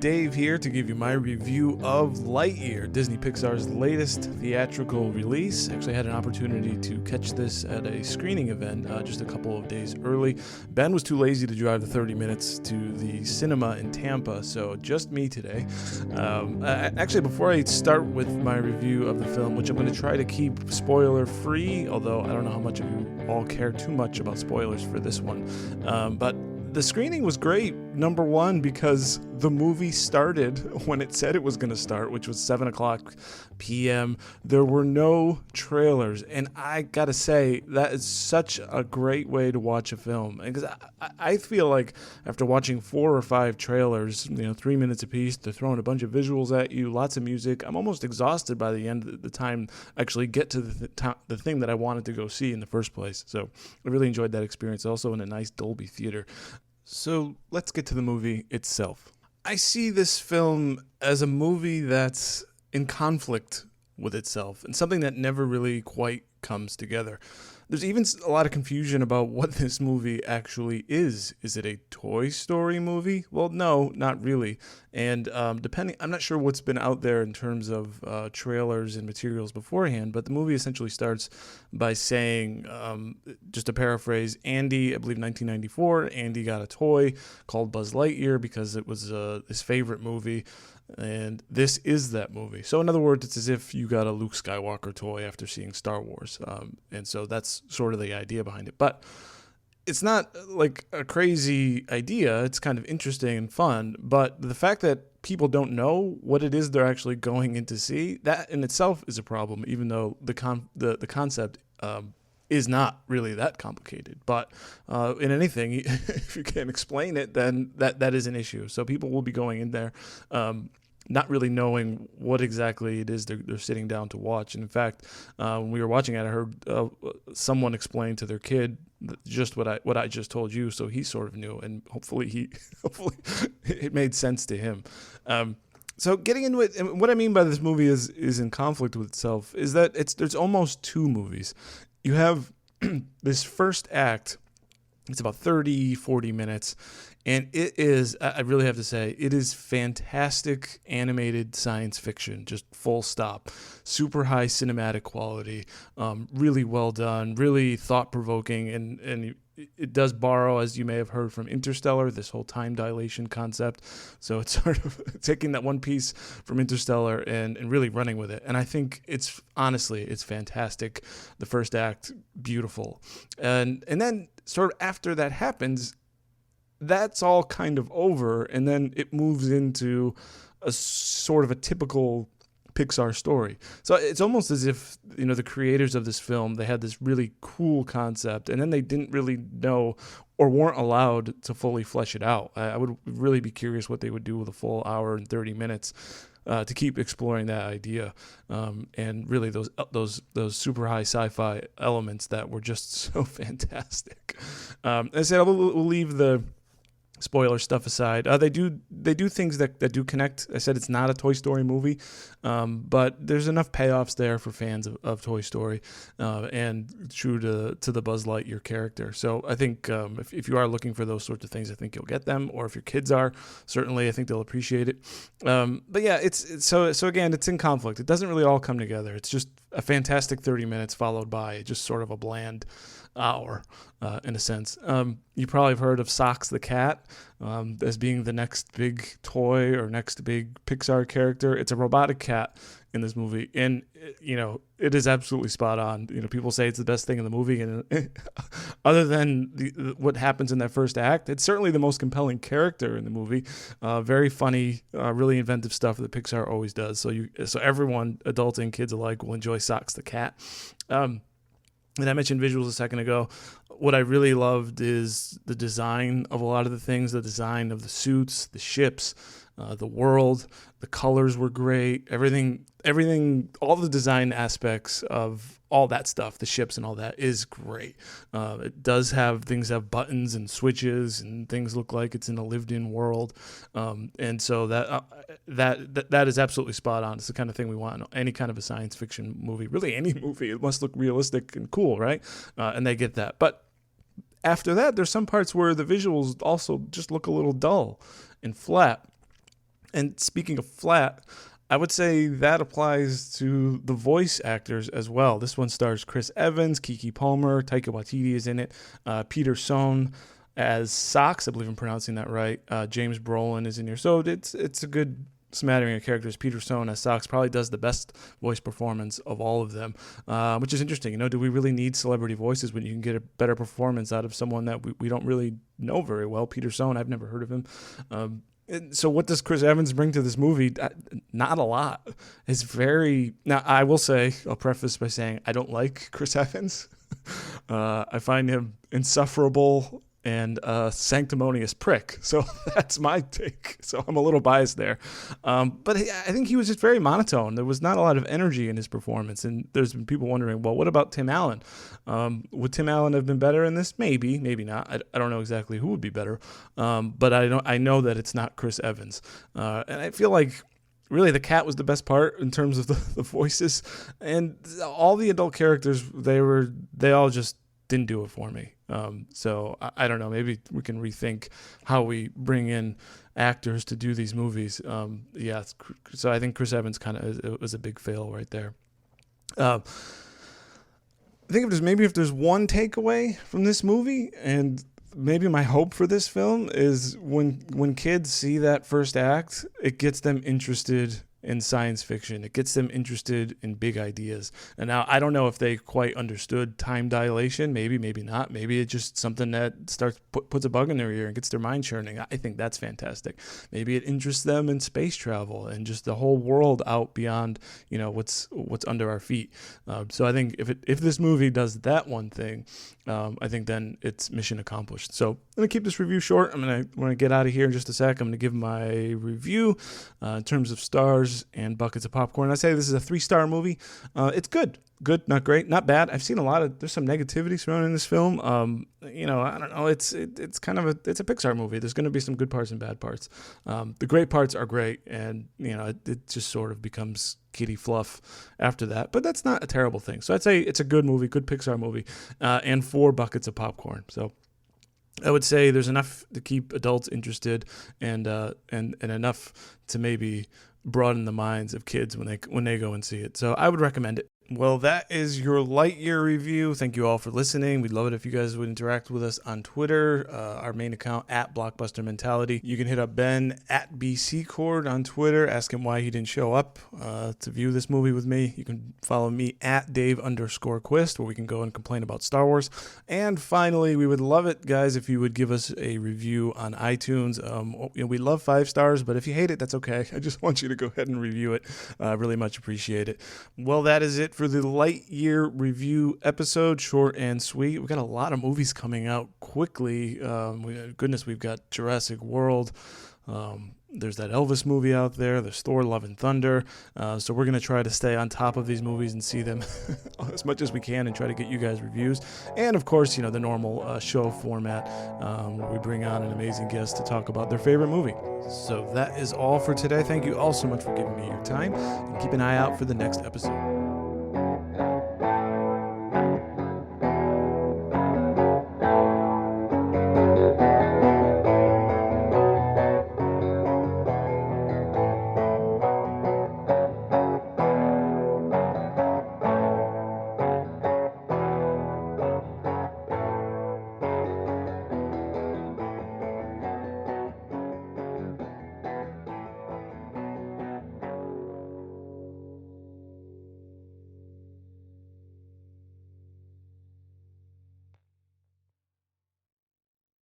Dave here to give you my review of Lightyear, Disney Pixar's latest theatrical release. Actually, I had an opportunity to catch this at a screening event just a couple of days early. Ben was too lazy to drive the 30 minutes to the cinema in Tampa, so just me today. Actually, before I start with my review of the film, which I'm going to try to keep spoiler-free, although I don't know how much of you all care too much about spoilers for this one, but the screening was great, number one, because the movie started when it said it was going to start, which was 7 o'clock p.m. There were no trailers, and I gotta say, that is such a great way to watch a film. Because I feel like after watching 4 or 5 trailers, 3 minutes apiece, they're throwing a bunch of visuals at you, lots of music, I'm almost exhausted by the end of the time I actually get to the thing that I wanted to go see in the first place. So I really enjoyed that experience, also in a nice Dolby theater. So let's get to the movie itself. I see this film as a movie that's in conflict with itself and something that never really quite comes together. There's even a lot of confusion about what this movie actually is. Is it a Toy Story movie? Well, no, not really. And I'm not sure what's been out there in terms of trailers and materials beforehand, but the movie essentially starts by saying, just to paraphrase, Andy, I believe 1994, Andy got a toy called Buzz Lightyear because it was his favorite movie. And this is that movie. So in other words, it's as if you got a Luke Skywalker toy after seeing Star Wars. And so that's sort of the idea behind it. But it's not like a crazy idea. It's kind of interesting and fun. But the fact that people don't know what it is they're actually going in to see, that in itself is a problem, even though the concept is not really that complicated. But in anything, if you can't explain it, then that is an issue. So people will be going in there not really knowing what exactly it is they're sitting down to watch. And in fact, when we were watching it, I heard someone explain to their kid just what I just told you, so he sort of knew, and hopefully it made sense to him. So getting into it, and what I mean by this movie is in conflict with itself, is that there's almost 2 movies. You have this first act. It's about 30, 40 minutes, and it is, I really have to say, it is fantastic animated science fiction, just full stop. Super high cinematic quality, really well done, really thought-provoking, and it does borrow, as you may have heard from Interstellar, this whole time dilation concept. So it's sort of taking that one piece from Interstellar and really running with it. And I think it's fantastic. The first act, beautiful. And then sort of after that happens, that's all kind of over. And then it moves into a sort of a typical Pixar story. So it's almost as if, the creators of this film, they had this really cool concept, and then they didn't really know or weren't allowed to fully flesh it out. I would really be curious what they would do with a full hour and 30 minutes to keep exploring that idea, and really those super high sci-fi elements that were just so fantastic. As I said, we'll leave the spoiler stuff aside. They do things that do connect. I said it's not a Toy Story movie, but there's enough payoffs there for fans of Toy Story, and true to the Buzz Lightyear character. So I think if you are looking for those sorts of things, I think you'll get them. Or if your kids are, certainly I think they'll appreciate it. But yeah, it's so again, it's in conflict. It doesn't really all come together. It's just a fantastic 30 minutes followed by just sort of a bland hour, in a sense. You probably have heard of Socks the cat as being the next big toy or next big Pixar character. It's a robotic cat in this movie, and it is absolutely spot on. People say it's the best thing in the movie, and other than what happens in that first act, it's certainly the most compelling character in the movie. Very funny, really inventive stuff that Pixar always does. So everyone, adults and kids alike, will enjoy Socks the cat. And I mentioned visuals a second ago. What I really loved is the design of a lot of the things, the design of the suits, the ships, the world, the colors were great. Everything, all the design aspects of all that stuff, the ships and all that, is great. It does have buttons and switches, and things look like it's in a lived-in world. And so that is absolutely spot on. It's the kind of thing we want in any kind of a science fiction movie. Really, any movie, it must look realistic and cool, right? And they get that. But after that, there's some parts where the visuals also just look a little dull and flat. And speaking of flat, I would say that applies to the voice actors as well. This one stars Chris Evans, Keke Palmer, Taika Waititi is in it, Peter Sohn as Socks, I believe I'm pronouncing that right. James Brolin is in here, so it's a good smattering of characters. Peter Sohn as Socks probably does the best voice performance of all of them, which is interesting. Do we really need celebrity voices when you can get a better performance out of someone that we don't really know very well? Peter Sohn, I've never heard of him. So what does Chris Evans bring to this movie? Not a lot. It's very... Now, I will say, I'll preface by saying I don't like Chris Evans. I find him insufferable and a sanctimonious prick. So that's my take. So I'm a little biased there. But I think he was just very monotone. There was not a lot of energy in his performance. And there's been people wondering, well, what about Tim Allen? Would Tim Allen have been better in this? Maybe, maybe not. I don't know exactly who would be better. But I know that it's not Chris Evans. And I feel like really the cat was the best part in terms of the voices. And all the adult characters, they all just didn't do it for me. So I don't know. Maybe we can rethink how we bring in actors to do these movies. So I think Chris Evans it was a big fail right there. I think if there's one takeaway from this movie, and maybe my hope for this film is when kids see that first act, it gets them interested in science fiction. It gets them interested in big ideas. And now I don't know if they quite understood time dilation. Maybe not. Maybe it's just something that puts a bug in their ear and gets their mind churning. I think that's fantastic. Maybe it interests them in space travel and just the whole world out beyond what's under our feet. So I think if this movie does that one thing, I think then it's mission accomplished. So I'm gonna keep this review short. I'm gonna get out of here in just a sec. I'm gonna give my review in terms of stars and buckets of popcorn. I say this is a 3-star movie. It's good, not great, not bad. I've seen there's some negativity surrounding this film. I don't know. It's a Pixar movie. There's going to be some good parts and bad parts. The great parts are great, and it just sort of becomes kiddie fluff after that. But that's not a terrible thing. So I'd say it's a good movie, good Pixar movie, and 4 buckets of popcorn. So I would say there's enough to keep adults interested, and enough to maybe broaden the minds of kids when they go and see it. So I would recommend it. Well, that is your Lightyear review. Thank you all for listening. We'd love it if you guys would interact with us on Twitter, our main account at Blockbuster Mentality. You can hit up Ben at BCCord on Twitter. Ask him why he didn't show up to view this movie with me. You can follow me at Dave_Quist, where we can go and complain about Star Wars. And finally, we would love it, guys, if you would give us a review on iTunes. We love 5 stars, but if you hate it, that's okay. I just want you to go ahead and review it. Really much appreciate it. Well, that is it for the Lightyear review episode, short and sweet. We've got a lot of movies coming out quickly. We've got Jurassic World. There's that Elvis movie out there. There's Thor: Love and Thunder. So we're going to try to stay on top of these movies and see them as much as we can and try to get you guys reviews. And, of course, the normal show format where we bring on an amazing guest to talk about their favorite movie. So that is all for today. Thank you all so much for giving me your time. And keep an eye out for the next episode.